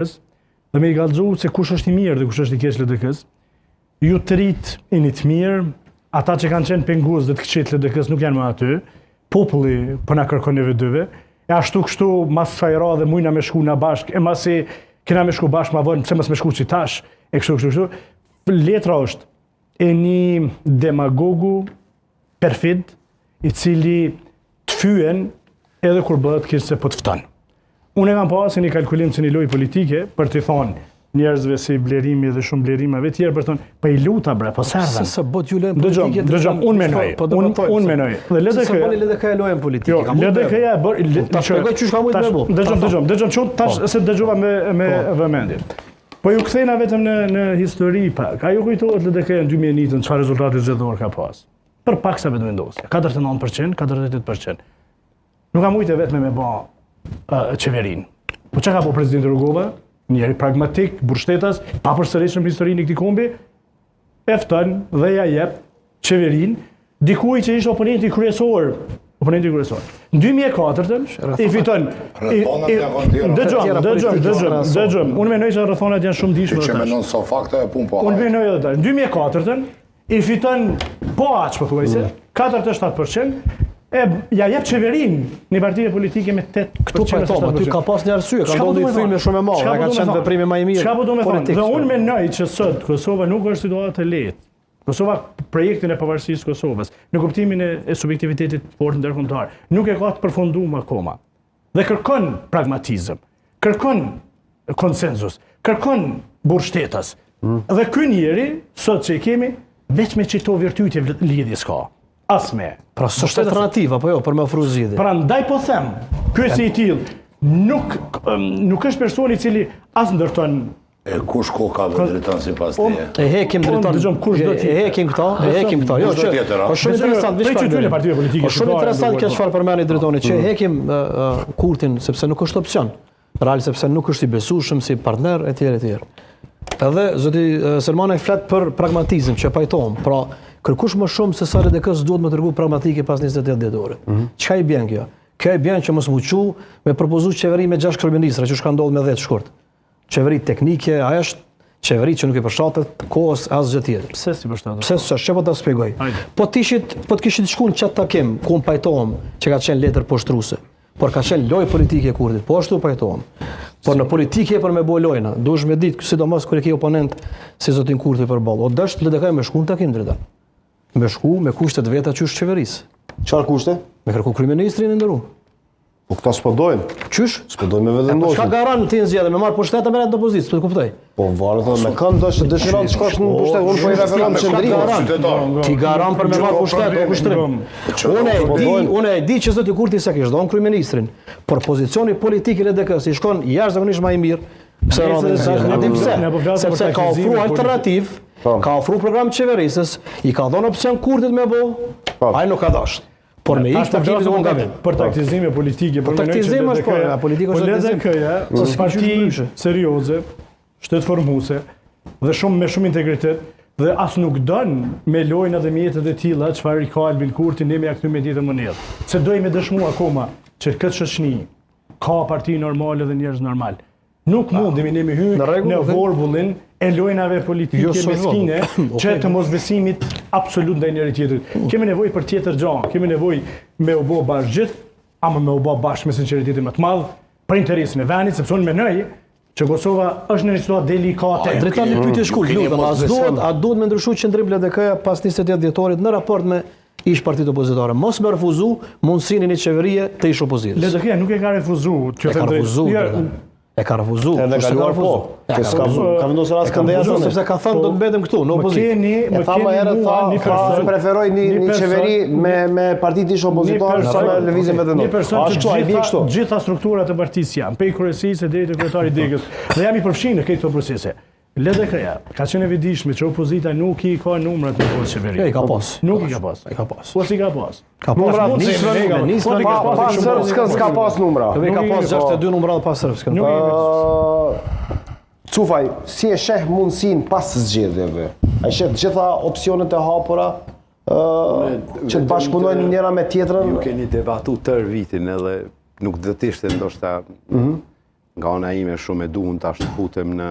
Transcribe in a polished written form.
dhe me I kallëzu se kush është I mirë dhe kush është I keq LDK-s. Ju të rrit I një të mirë, ata që kanë qenë pengues dhe të këqit LDK-s nuk janë më aty, populli po na kërkon neve dyve, e ashtu kështu mas kësaj radhe mujna me shku na bashk, e masi kena me shku bashk ma vonë, pse mos me shku që tash, e kështu. Letra është e një demagogu perfid, I cili të fyen edhe kur bëhet keq se po të fton. Unë e kam pasur një kalkulim se një lojë politike për të thonë njerëzve si Blerimi dhe shumë Blerimave tjerë për të thonë, po I luta bre, po s'erdhen. Se bot ju lojën politike. Dëgjom, unë menoj. Dhe LDK lojën politike. Jo, LDK-ja e bërë. Ta shpjegoj çu ka mujt me bu. Dëgjom, tash se dëgjova me vëmendje. Po ju kthejna vetëm në histori pak. Ajo kujtohet LDK-ja në 2001 çfarë rezultati zgjedhor ka pas. Për pak sa vetëm vendosja. 49%, 48%. Nuk ka mujtë vetëm me bë qeverinë. Po çka ka po presidenti Rugova? Njeri pragmatik, burrshtetas, pa përsëritshëm historinë e këtij kombi, e fton dhe ja jep qeverinë dikujt që ishte oponenti kryesor. Në 2004 I fiton. Dëgjom. Unë mendoj se rrethonat janë shumë ndihshme. Që mendon so fakte e punë po. Unë mendoj edhe në 2004 I fiton po aq pothuajse 47%. Ja jep qeverinë një partie politike me 8%. Këtu pajtom, aty ka pas një arsye, ka ndodhur një film shumë e madh, ka qenë veprimi më I mirë. Çka po do të them? Dhe unë mendoj që sot Kosova nuk është situatë e lehtë. Kosova projektin e pavarësisë së Kosovës, në kuptimin e subjektivitetit të fortë ndërkombëtar, nuk e ka të përfunduar akoma. Dhe kërkon pragmatizëm, kërkon konsenzus, kërkon burrshtetas. Dhe ky njeri sot që I kemi veç me çito virtytje lidhje s'ka. Asme. Pra s'është alternativa, po jo, për me ofru zgjidhje. Prandaj po them, ky si I tillë nuk është personi I cili as ndërton kush ko ka drejton sipas teje. E hekim drejton. Dëgjom kush do të e hekim këta. Jo, po shumë interesant, shumë interesant kjo çfarë përmeni drejtoni që e hekim Kurtin sepse nuk është opsion. Real sepse nuk është I besueshëm si partner etj. Edhe zoti Selmani flet për pragmatizëm që pajtohem. Pra kërkush më shumë se sa LDK-s duhet më tregu pragmatike pas 28 dhjetorit. Çka I bën kjo? Kjo I bën që mos më çu me propozu qeveri me 6 kryeministra që shka ndodhur me 10 shkurt. Qeveri teknike, ajo është qeveri që nuk I përshtatet kohës asgjë tjetër. Pse si përshtatet? Pse s'është, po ta shpjegoj. Po të kishit shkuar çat takim ku pajtohem që ka qenë letër poshtruese. Por ka qenë lojë politike e Kurtit, po ashtu pajtohem. Por në politikë për me bëj lojna, duhesh me ditë sidomos kur e ke oponent si zotin Kurti përballë. O dash LDK me shkuën takim drejtë. Me shku me kushtet veta qysh qeverisë. Çfarë kushte? Me kërku kryeministrin e nderuar. Po këta s'po dojnë. Qysh? S'po dojnë me vendosje. Çka garan ti zgjedhë me marr pushtetin me opozicë, s'po e kuptoj. Po varet edhe me kënd dëshiron të shkosh në pushtet, unë po I referon qendrimin. Ti garan për me marr pushtet o kushtrim. Unë e di që zoti Kurti sa kish dhon kryeministrin, por pozicioni politik I LDK-s I shkon jashtëzakonisht më I mirë. Pse rrallë? Sepse ka ofruar alternativë, ka ofruar program qeverisës, I ka dhënë opsion Kurtit me bë, ai nuk ka dashur. Por me ikë të vjetë unë gabim. Për taktizime politike, për taktizime është për, politika është taktizim. LDK-ja është parti serioze, shtetëformuese dhe me shumë integritet dhe as nuk don me lojna dhe mjetet e tilla çfarë I ka Albin Kurti ne me ja kthy me tjetër mënyrë. Se dojmë me dëshmu akoma që këtë shoqëni ka parti normale dhe njerëz normal. Nuk mundemi ne me hy në vorbullin e lojnave politike meskine që të mosbesimit absolut ndaj njëri tjetrit. Kemi nevojë për tjetër gjë, kemi nevojë me u bë bashkë gjithë, ama me u bë bashkë me sinqeritetin më të madh për interesin e vendit, sepse unë mendoj që Kosova është në një situatë delikate. Drejtoni pyetje shkurt, lutem, a duhet me ndryshuar qendrim LDK-ja pas 28 dhjetorit në raport me ish partitë opozitare? Mos më refuzu mundësinë një qeverie të ish opozitës. LDK-ja nuk e ka refuzuar, që them e ka refuzuar. Edhe kaluar po. Që ka vendosur as këndeja zonë. Sepse ka thënë do të mbetëm këtu në opozitë. Më thamë herët tha preferoj një qeveri me partitë ish opozitar sa me lëvizjen vetëndor. Ashtu ai bie kështu. Gjitha strukturat e partisë janë, prej kryesisë deri te kryetari i Degës. Dhe jam I përfshirë në këto procese. LDK-ja ka qenë evidentishme që opozita nuk I ka numrat në postë qeveri. I ka pas. Nuk I ka pas. I ka pas. Po si ka pas? Ka pas nisën pas serbskën s'ka pas numra. I ka pas 62 numra pas serbskën. Cufaj, si e sheh mundësinë pas zgjedhjeve? Ai sheh gjitha opsionet e hapura që të bashkëpunojnë njëra me tjetrën? Ju keni debatu tërë vitin edhe nuk do të ishte ndoshta nga ana ime shumë e duhun tash të futem në